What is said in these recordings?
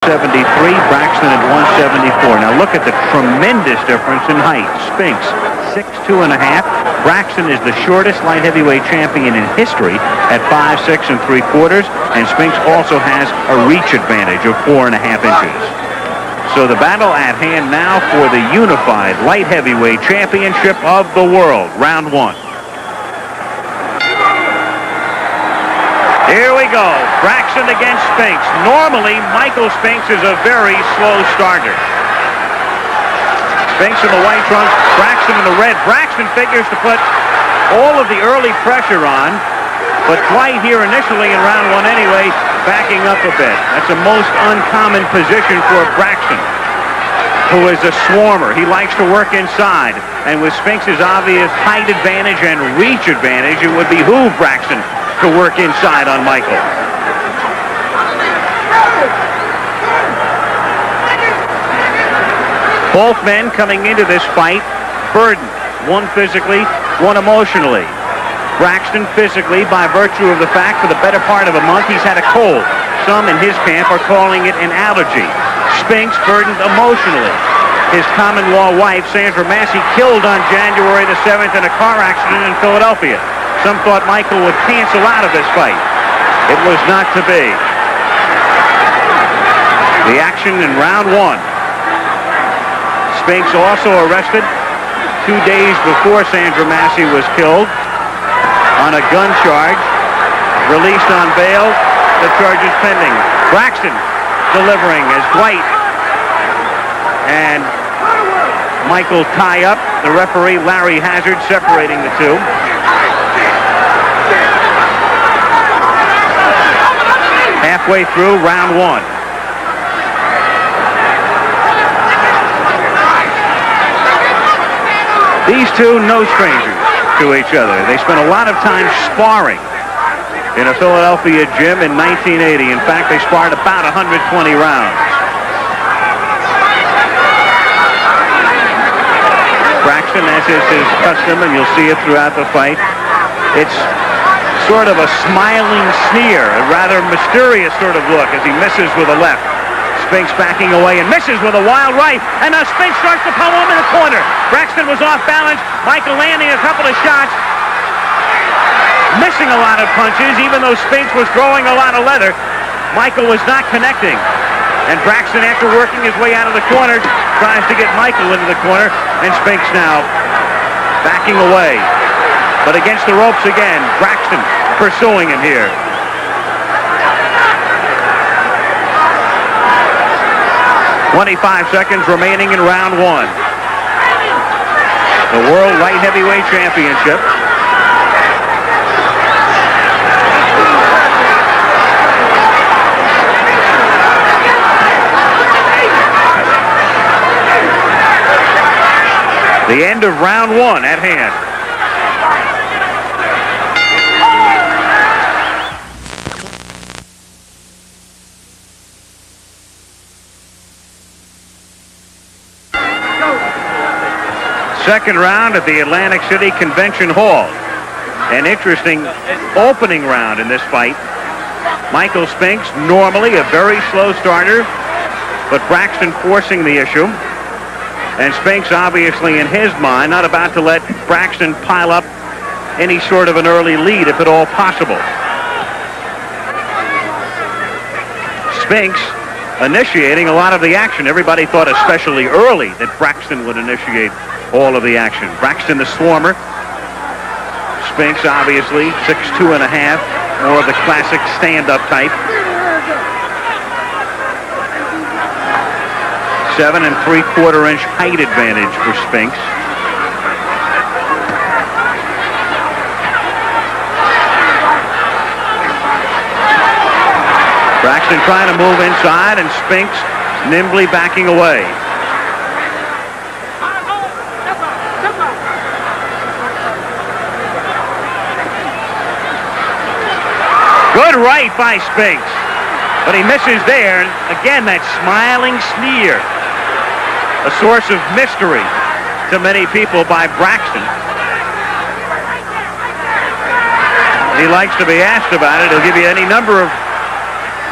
173, Braxton at 174. Now look at the tremendous difference in height. Spinks, 6'2 and a half. Braxton is the shortest light heavyweight champion in history at 5'6 3/4, and Spinks also has a reach advantage of 4.5 inches. So the battle at hand now for the unified light heavyweight championship of the world, round one. Here we go. Braxton against Spinks. Normally, Michael Spinks is a very slow starter. Spinks in the white trunks, Braxton in the red. Braxton figures to put all of the early pressure on, but Dwight here initially in round one anyway, backing up a bit. That's a most uncommon position for Braxton, who is a swarmer. He likes to work inside, and with Spinks' obvious height advantage and reach advantage, it would behoove Braxton to work inside on Michael. Both men coming into this fight burdened, one physically, one emotionally. Braxton physically by virtue of the fact for the better part of a month he's had a cold. Some in his camp are calling it an allergy. Spinks burdened emotionally. His common-law wife, Sandra Massey, killed on January the 7th in a car accident in Philadelphia. Some thought Michael would cancel out of this fight. It was not to be. The action in round one. Spinks also arrested 2 days before Sandra Massey was killed on a gun charge. Released on bail. The charge is pending. Braxton delivering as Dwight and Michael tie up. The referee, Larry Hazard, separating the two. Halfway through round one. These two, no strangers to each other. They spent a lot of time sparring in a Philadelphia gym in 1980. In fact, they sparred about 120 rounds. Braxton, as is his custom, and you'll see it throughout the fight, it's sort of a smiling sneer, a rather mysterious sort of look as he misses with a left. Spinks backing away and misses with a wild right, and now Spinks starts to pummel him in the corner. Braxton was off balance. Michael landing a couple of shots, missing a lot of punches, even though Spinks was throwing a lot of leather. Michael was not connecting, and Braxton, after working his way out of the corner, tries to get Michael into the corner, and Spinks now backing away. But against the ropes again, Braxton pursuing him here. .25 seconds remaining in round one. The World Light Heavyweight Championship. The end of round one at hand. Second round at the Atlantic City Convention Hall. An interesting opening round in this fight. Michael Spinks, normally a very slow starter, but Braxton forcing the issue. And Spinks, obviously, in his mind, not about to let Braxton pile up any sort of an early lead, if at all possible. Spinks initiating a lot of the action. Everybody thought, especially early, that Braxton would initiate all of the action. Braxton, the swarmer. Spinks, obviously, 6'2 and a half, more of the classic stand-up type. 7 3/4 inch height advantage for Spinks. Braxton trying to move inside, and Spinks nimbly backing away. Good right by Spinks, but he misses there. And again, that smiling sneer, a source of mystery to many people by Braxton. He likes to be asked about it. He'll give you any number of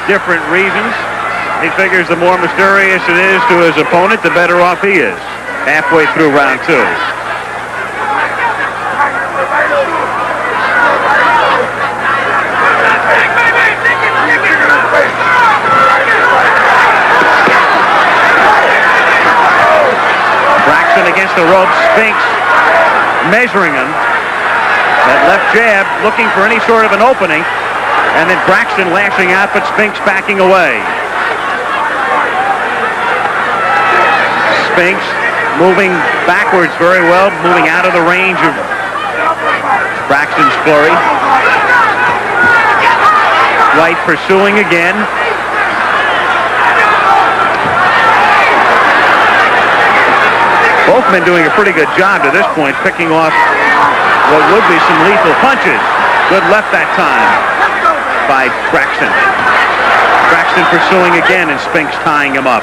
different reasons. He figures the more mysterious it is to his opponent, the better off he is. Halfway through round 2. Braxton against the ropes. Spinks measuring him. That left jab looking for any sort of an opening. And then Braxton lashing out, but Spinks backing away. Spinks moving backwards very well, moving out of the range of Braxton's flurry. Dwight pursuing again. Both men doing a pretty good job to this point, picking off what would be some lethal punches. Good left that time by Braxton. Braxton pursuing again, and Spinks tying him up.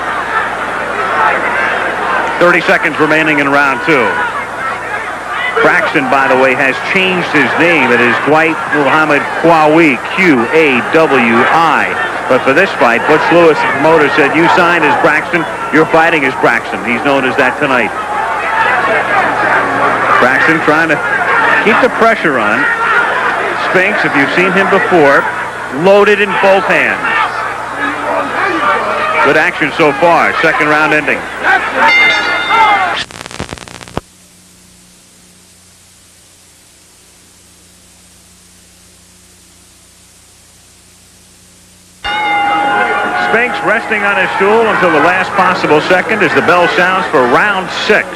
30 seconds remaining in round 2. Braxton, by the way, has changed his name. It is Dwight Muhammad Qawi, Q-A-W-I. But for this fight, Butch Lewis, the promoter, said, you signed as Braxton, you're fighting as Braxton. He's known as that tonight. Braxton trying to keep the pressure on. Spinks, if you've seen him before, loaded in both hands. Good action so far. Second round ending. Spinks resting on his stool until the last possible second as the bell sounds for round 6.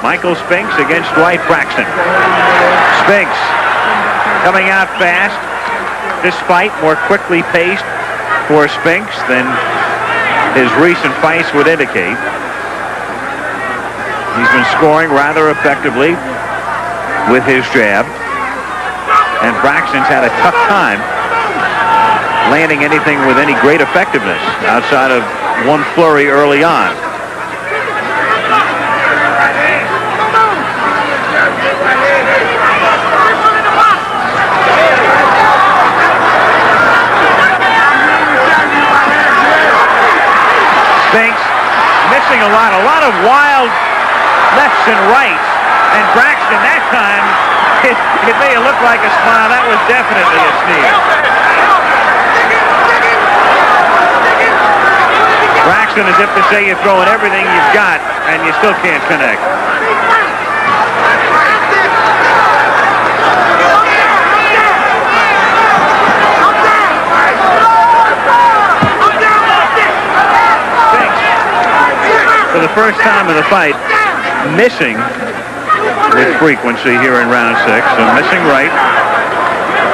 Michael Spinks against Dwight Braxton. Spinks coming out fast. This fight more quickly paced for Spinks than his recent fights would indicate. He's been scoring rather effectively with his jab. And Braxton's had a tough time landing anything with any great effectiveness outside of one flurry early on. Spinks missing a lot of wild lefts and rights, and Braxton that time, it may have looked like a smile. That was definitely a sneer. Braxton, as if to say you're throwing everything you've got and you still can't connect. For the first time of the fight, missing with frequency here in round 6. So missing right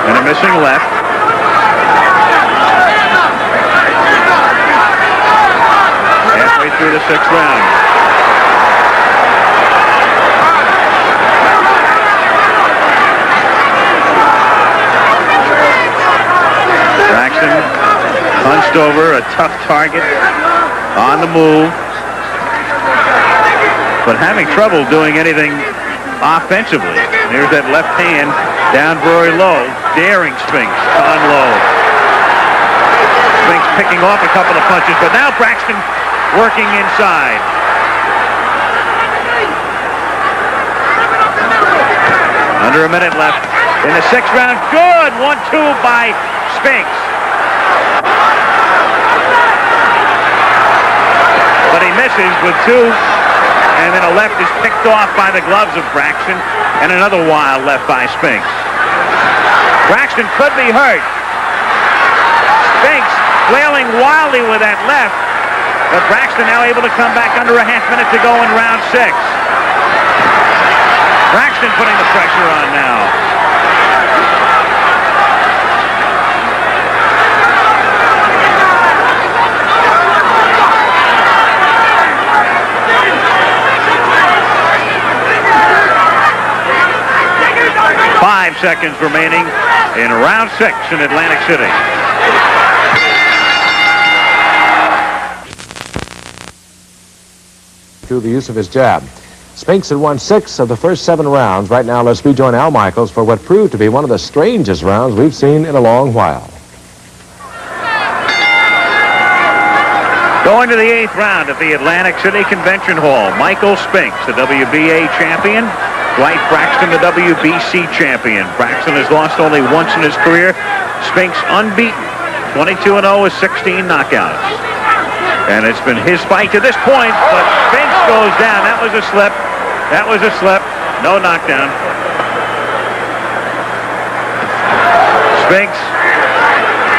and a missing left. Halfway through the 6th round. Braxton hunched over, a tough target on the move, but having trouble doing anything offensively. Here's that left hand down very low, daring Spinks to unload. Spinks picking off a couple of punches, but now Braxton working inside. Under a minute left in the 6th round. Good 1-2 by Spinks. But he misses with 2. And then a left is picked off by the gloves of Braxton, and another wild left by Spinks. Braxton could be hurt. Spinks flailing wildly with that left, but Braxton now able to come back under a half minute to go in round 6. Braxton putting the pressure on now. Seconds remaining in round 6 in Atlantic City. Through the use of his jab. Spinks had won 6 of the first 7 rounds. Right now, let's rejoin Al Michaels for what proved to be one of the strangest rounds we've seen in a long while. Going to the 8th round at the Atlantic City Convention Hall, Michael Spinks, the WBA champion. Dwight Braxton, the WBC champion. Braxton has lost only once in his career. Spinks unbeaten, 22-0 with 16 knockouts. And it's been his fight to this point, but Spinks goes down. That was a slip. That was a slip. No knockdown. Spinks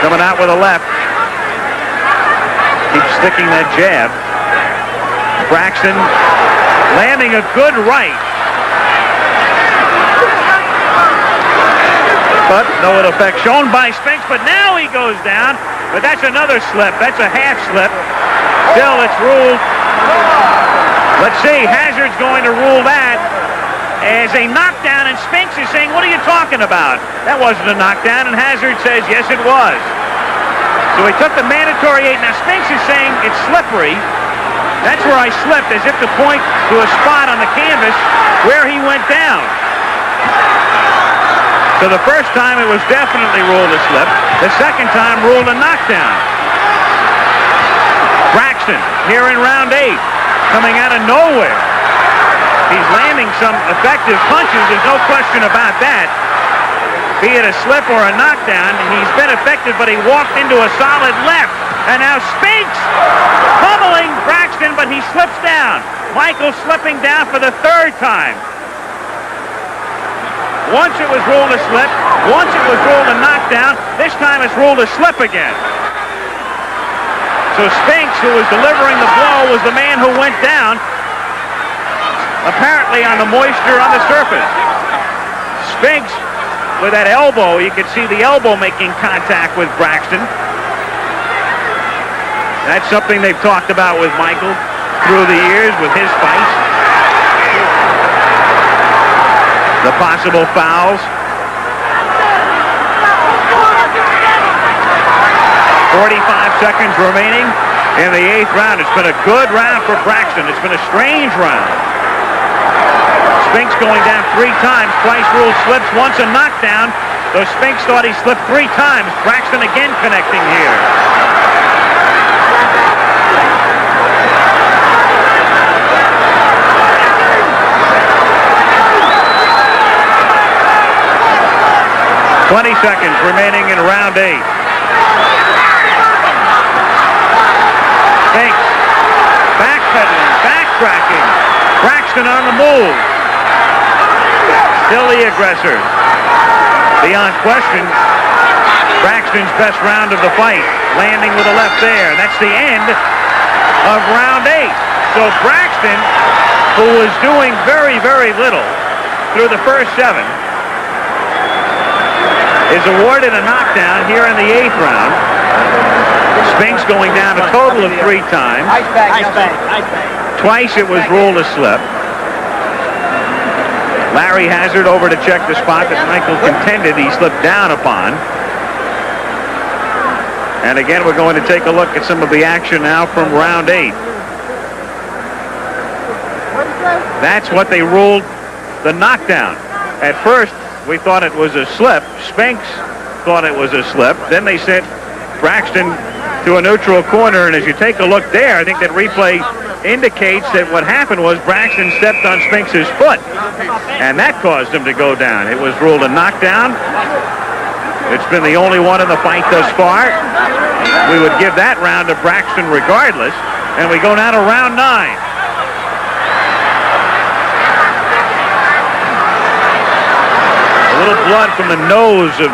coming out with a left. Keeps sticking that jab. Braxton landing a good right. But no ill effect shown by Spinks, but now he goes down. But that's another slip. That's a half slip. Still, it's ruled. Let's see. Hazard's going to rule that as a knockdown, and Spinks is saying, what are you talking about? That wasn't a knockdown, and Hazard says, yes, it was. So he took the mandatory 8. Now, Spinks is saying it's slippery. That's where I slipped, as if to point to a spot on the canvas where he went down. So the first time it was definitely ruled a slip. The second time ruled a knockdown. Braxton here in round 8, coming out of nowhere. He's landing some effective punches. There's no question about that. Be it a slip or a knockdown, he's been effective, but he walked into a solid left. And now Spinks pummeling Braxton, but he slips down. Michael slipping down for the 3rd time. Once it was ruled a slip, once it was ruled a knockdown, this time it's ruled a slip again. So Spinks, who was delivering the blow, was the man who went down, apparently on the moisture on the surface. Spinks, with that elbow, you could see the elbow making contact with Braxton. That's something they've talked about with Michael through the years with his fights. The possible fouls. 45 seconds remaining in the 8th round. It's been a good round for Braxton. It's been a strange round. Spinks going down 3 times. Twice ruled slips, once a knockdown. Though Spinks thought he slipped 3 times. Braxton again connecting here. .20 seconds remaining in round 8. Spinks backpedaling, backtracking. Braxton on the move. Still the aggressor. Beyond question, Braxton's best round of the fight. Landing with a left there. That's the end of round 8. So Braxton, who was doing very, very little through the first 7, is awarded a knockdown here in the 8th round. Spinks going down a total of 3 times. Twice it was ruled a slip. Larry Hazard over to check the spot that Michael contended he slipped down upon. And again, we're going to take a look at some of the action now from round 8. That's what they ruled the knockdown. At first, we thought it was a slip. Spinks thought it was a slip. Then they sent Braxton to a neutral corner, and as you take a look there, I think that replay indicates that what happened was Braxton stepped on Spinks' foot, and that caused him to go down. It was ruled a knockdown. It's been the only one in the fight thus far. We would give that round to Braxton regardless, and we go now to round 9. A little blood from the nose of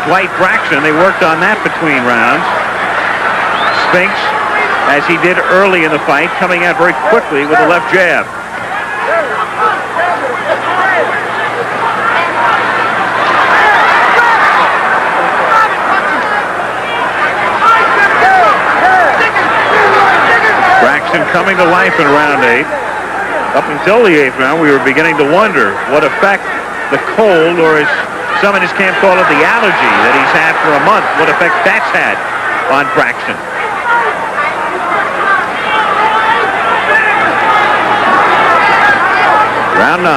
Dwight Braxton. They worked on that between rounds. Spinks, as he did early in the fight, coming out very quickly with a left jab. Braxton coming to life in round 8. Up until the 8th round, we were beginning to wonder what effect the cold, or as some in his camp call it, the allergy that he's had for a month, what effect that's had on Braxton. Round 9.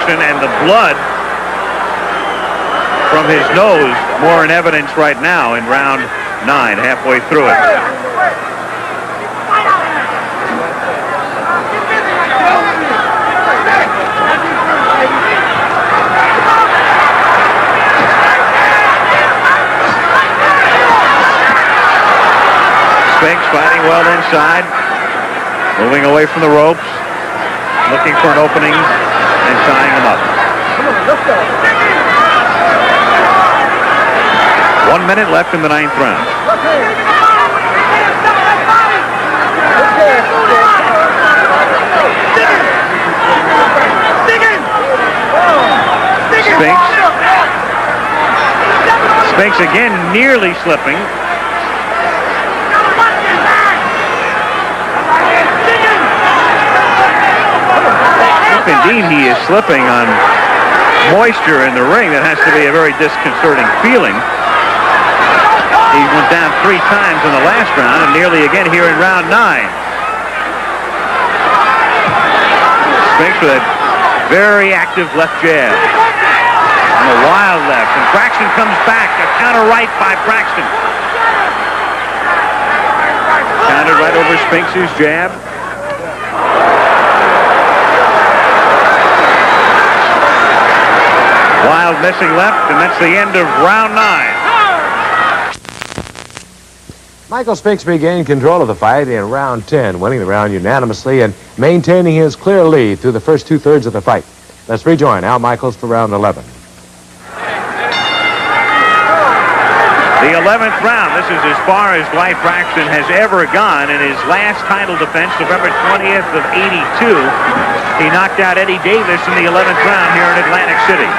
Braxton, and the blood from his nose more in evidence right now in round 9, halfway through it. Spinks fighting well inside, moving away from the ropes, looking for an opening and tying him up. 1 minute left in the 9th round. Spinks again nearly slipping. If indeed he is slipping on moisture in the ring, that has to be a very disconcerting feeling. He went down 3 times in the last round and nearly again here in round 9. Spinks with a very active left jab. And a wild left. And Braxton comes back. A counter right by Braxton. Countered right over Spinks' jab. Wild missing left, and that's the end of round 9. Michael Spinks regained control of the fight in round 10, winning the round unanimously and maintaining his clear lead through the first 2/3 of the fight. Let's rejoin Al Michaels for round 11. The 11th round. This is as far as Dwight Braxton has ever gone in his last title defense, November 20th of '82. He knocked out Eddie Davis in the 11th round here in Atlantic City.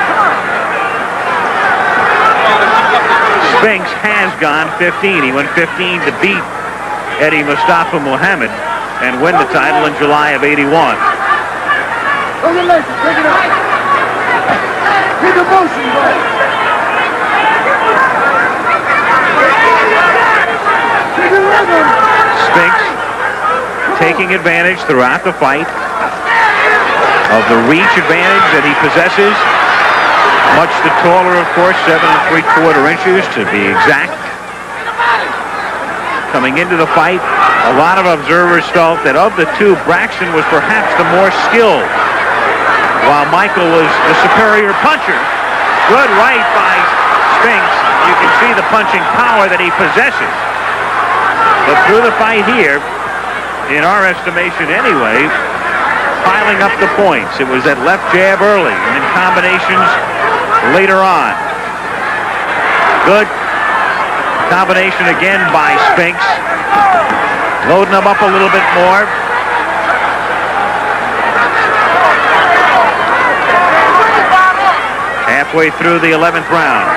Spinks has gone 15. He went 15 to beat Eddie Mustafa Muhammad and win the title in July of '81. Spinks taking advantage throughout the fight of the reach advantage that he possesses. Much the taller, of course, 7 3/4 inches to be exact. Coming into the fight, a lot of observers felt that of the two, Braxton was perhaps the more skilled, while Michael was the superior puncher. Good right by Spinks. You can see the punching power that he possesses. But through the fight here, in our estimation anyway, piling up the points. It was that left jab early and then combinations later on. Good combination again by Spinks. Loading him up a little bit more. Halfway through the 11th round.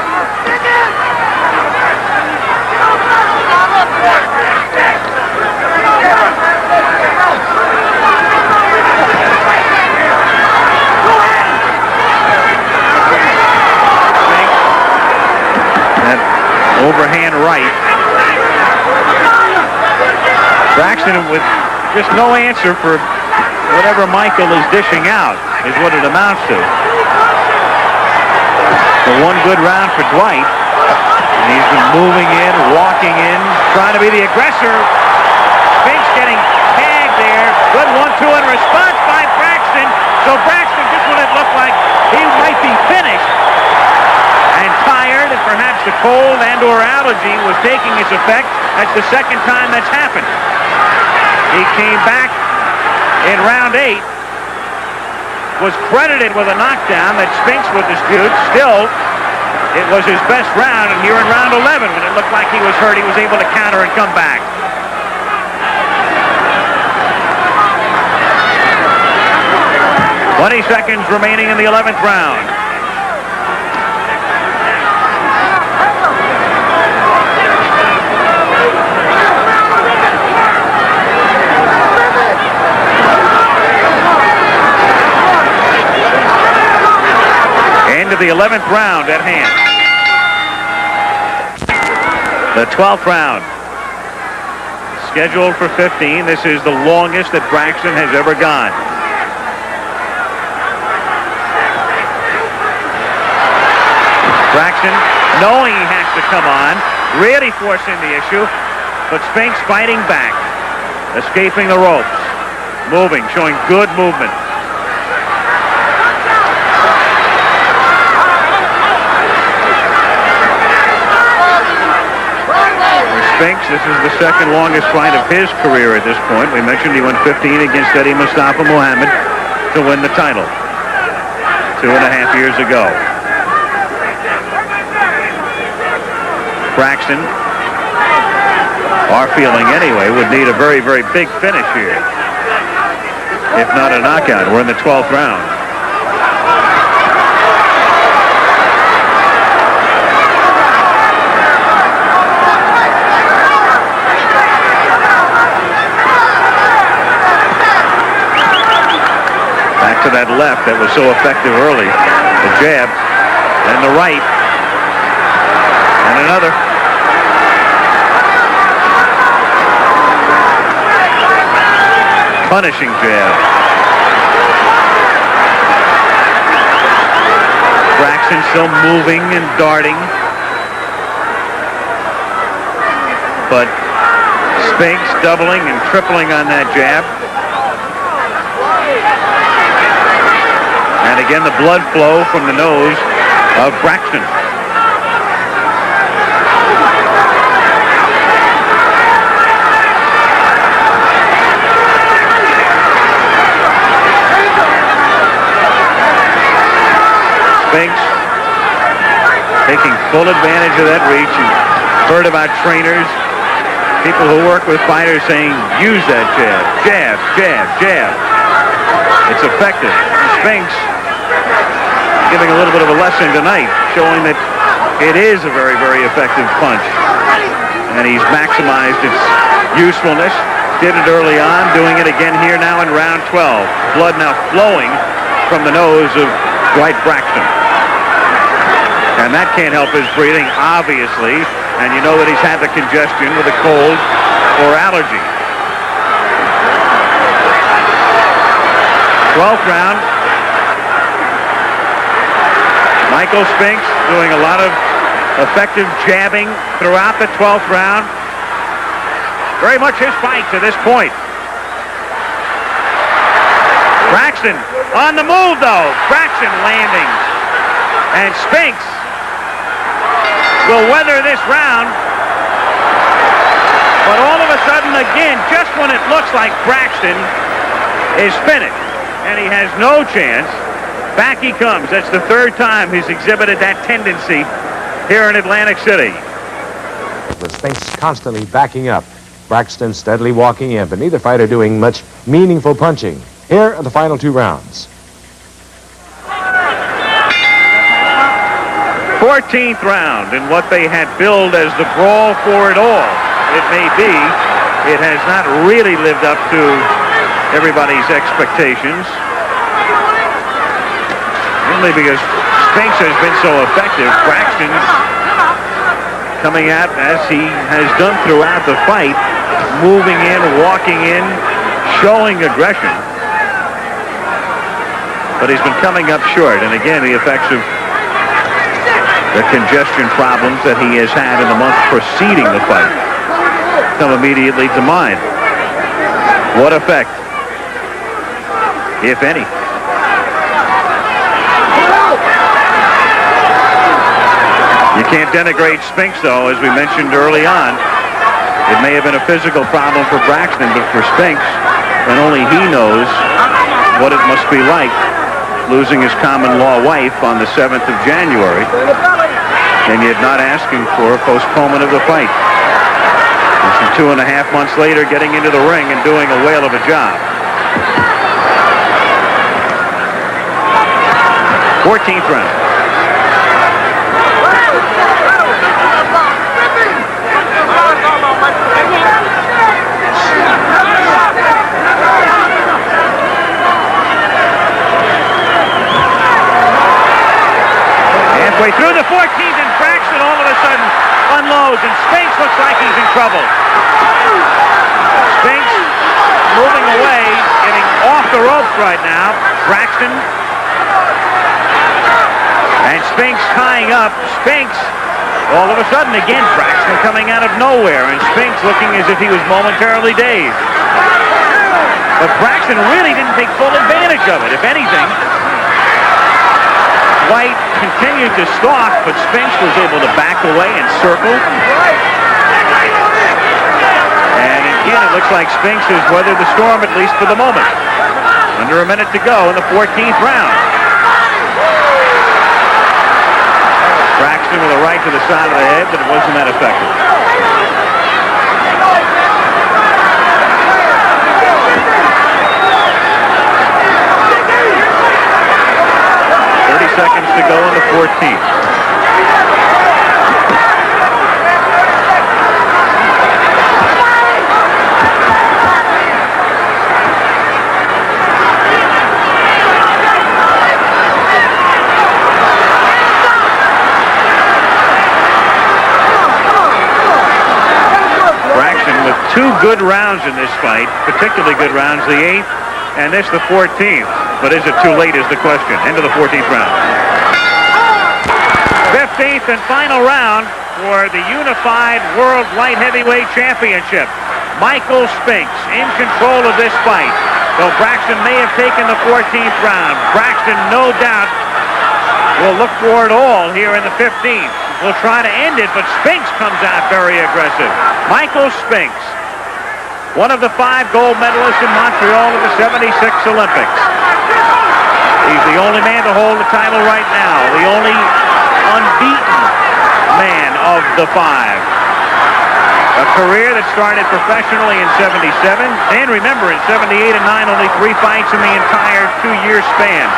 Overhand right. Braxton with just no answer for whatever Michael is dishing out is what it amounts to. The one good round for Dwight. And he's been moving in, walking in, trying to be the aggressor. Spinks getting tagged there. Good 1-2 in response by Braxton. So Braxton, just when it looked like he might be finished and tired, and perhaps the cold and or allergy was taking its effect. That's the second time that's happened. He came back in round 8, was credited with a knockdown that Spinks would dispute. Still, it was his best round, and here in round 11, when it looked like he was hurt, he was able to counter and come back. "20 seconds remaining in the 11th round. End of the 11th round at hand. The 12th round. Scheduled for 15. This is the longest that Braxton has ever gone. knowing he has to come on, really forcing the issue, but Spinks fighting back, escaping the ropes, moving, showing good movement. Spinks, this is the second longest fight of his career at this point. We mentioned he went 15 against Eddie Mustafa Muhammad to win the title 2.5 years ago. Braxton, our feeling anyway, would need a very, very big finish here. If not a knockout. We're in the 12th round. Back to that left that was so effective early. The jab and the right. And another. Punishing jab. Braxton still moving and darting. But Spinks doubling and tripling on that jab. And again, the blood flow from the nose of Braxton. Spinks taking full advantage of that reach. You've heard about trainers, people who work with fighters saying, use that jab, jab, jab, jab. It's effective. Spinks giving a little bit of a lesson tonight, showing that it is a very, very effective punch. And he's maximized its usefulness. Did it early on, doing it again here now in round 12. Blood now flowing from the nose of Dwight Braxton. And that can't help his breathing, obviously. And you know that he's had the congestion with a cold or allergy. 12th round. Michael Spinks doing a lot of effective jabbing throughout the 12th round. Very much his fight to this point. Braxton on the move, though. Braxton landing. And Spinks will weather this round. But all of a sudden, again, just when it looks like Braxton is finished and he has no chance, back he comes. That's the third time he's exhibited that tendency here in Atlantic City. With Spinks constantly backing up, Braxton steadily walking in, but neither fighter doing much meaningful punching. Here are the final 2 rounds. 14th round, and what they had billed as the brawl for it all. It may be. It has not really lived up to everybody's expectations. Only because Spinks has been so effective. Braxton coming out as he has done throughout the fight, moving in, walking in, showing aggression. But he's been coming up short, and again, the effects of the congestion problems that he has had in the month preceding the fight come immediately to mind. What effect, if any? You can't denigrate Spinks, though, as we mentioned early on. It may have been a physical problem for Braxton, but for Spinks, and only he knows what it must be like losing his common-law wife on the 7th of January, and yet not asking for a postponement of the fight. And 2.5 months later, getting into the ring and doing a whale of a job. 14th round. Halfway through the 14th, and Braxton all of a sudden unloads, and Spinks looks like he's in trouble. Spinks moving away, getting off the ropes right now. Braxton and Spinks tying up. Spinks All of a sudden, again, Braxton coming out of nowhere, and Spinks looking as if he was momentarily dazed. But Braxton really didn't take full advantage of it. If anything, Dwight continued to stalk, but Spinks was able to back away and circle. And again, it looks like Spinks has weathered the storm, at least for the moment. Under a minute to go in the 14th round. Braxton with a right to the side of the head, but it wasn't that effective. Seconds to go in the 14th. Braxton with two good rounds in this fight, particularly good rounds, the 8th and this the 14th. But is it too late is the question. Into the 14th round. 15th and final round for the Unified World Light Heavyweight Championship. Michael Spinks in control of this fight. Though Braxton may have taken the 14th round, Braxton no doubt will look for it all here in the 15th. Will try to end it, but Spinks comes out very aggressive. Michael Spinks, one of the 5 gold medalists in Montreal at the '76 Olympics. He's the only man to hold the title right now, the only unbeaten man of the 5. A career that started professionally in '77, and remember, in '78 and '9, only 3 fights in the entire 2-year span.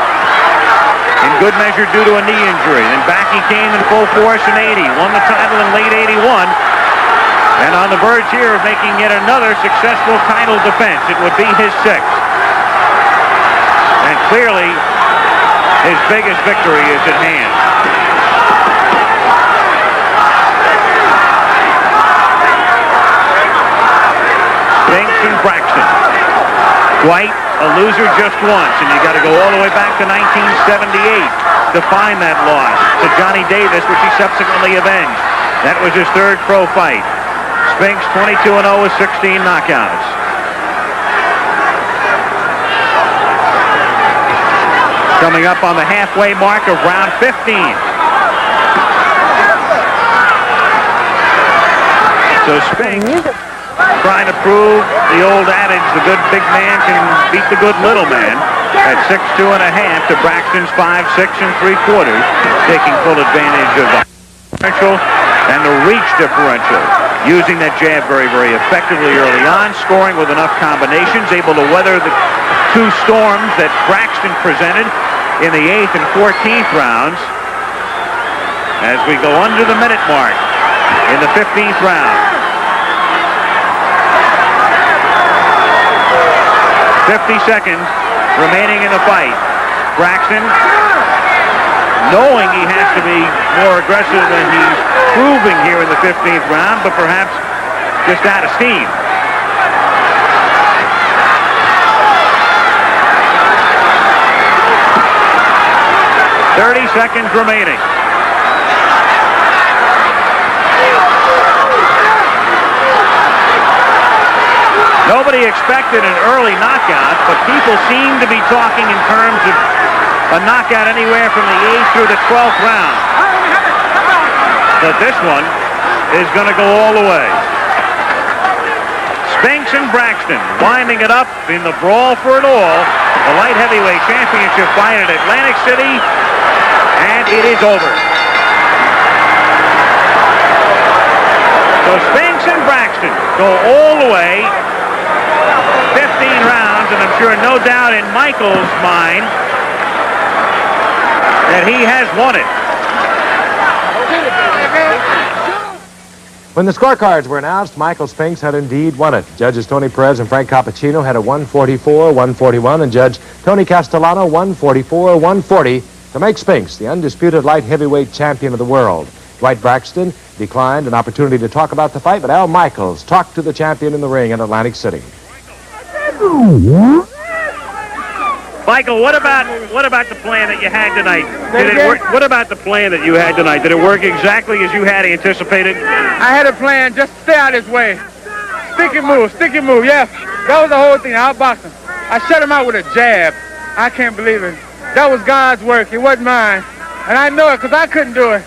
In good measure due to a knee injury. Then back he came in full force in '80, won the title in late '81, and on the verge here of making yet another successful title defense. It would be his 6th. And clearly, his biggest victory is at hand. Spinks and Braxton. Dwight, a loser just once, and you got to go all the way back to 1978 to find that loss to Johnny Davis, which he subsequently avenged. That was his 3rd pro fight. Spinks 22-0 with 16 knockouts. Coming up on the halfway mark of round 15. So Spinks trying to prove the old adage, the good big man can beat the good little man, at 6'2 and a half to Braxton's 5'6 3/4, taking full advantage of the differential and the reach differential. Using that jab very, very effectively early on, scoring with enough combinations, able to weather the 2 storms that Braxton presented in the 8th and 14th rounds. As we go under the minute mark in the 15th round. 50 seconds remaining in the fight. Braxton, knowing he has to be more aggressive than he's proving here in the 15th round, but perhaps just out of steam. Seconds remaining. Nobody expected an early knockout, but people seem to be talking in terms of a knockout anywhere from the 8th through the 12th round. But this one is going to go all the way. Spinks and Braxton winding it up in the brawl for it all. The light heavyweight championship fight at Atlantic City, and it is over. So Spinks and Braxton go all the way, 15 rounds, and I'm sure no doubt in Michael's mind that he has won it. When the scorecards were announced, Michael Spinks had indeed won it. Judges Tony Perez and Frank Cappuccino had a 144-141, and Judge Tony Castellano 144-140 to make Spinks the undisputed light heavyweight champion of the world. Dwight Braxton declined an opportunity to talk about the fight, but Al Michaels talked to the champion in the ring in Atlantic City. Michael, what about the plan that you had tonight? Did it work? What about the plan that you had tonight? Did it work exactly as you had anticipated? I had a plan, just stay out of his way. Stick and move, yeah. That was the whole thing, outbox him. I shut him out with a jab. I can't believe it. That was God's work, it wasn't mine. And I know it because I couldn't do it.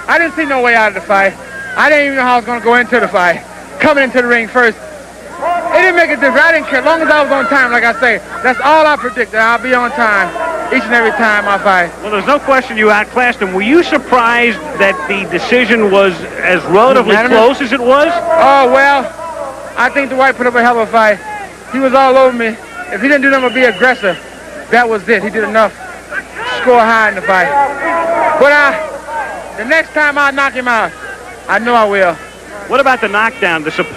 I didn't see no way out of the fight. I didn't even know how I was going to go into the fight. Coming into the ring first. It didn't make a difference. I didn't care. As long as I was on time, like I say, that's all I predicted. I'll be on time each and every time I fight. Well, there's no question you outclassed him. Were you surprised that the decision was as relatively close as it was? Oh, well, I think Dwight put up a hell of a fight. He was all over me. If he didn't do nothing but be aggressive, that was it. He did enough to score high in the fight. But the next time I knock him out, I know I will. What about the knockdown? The support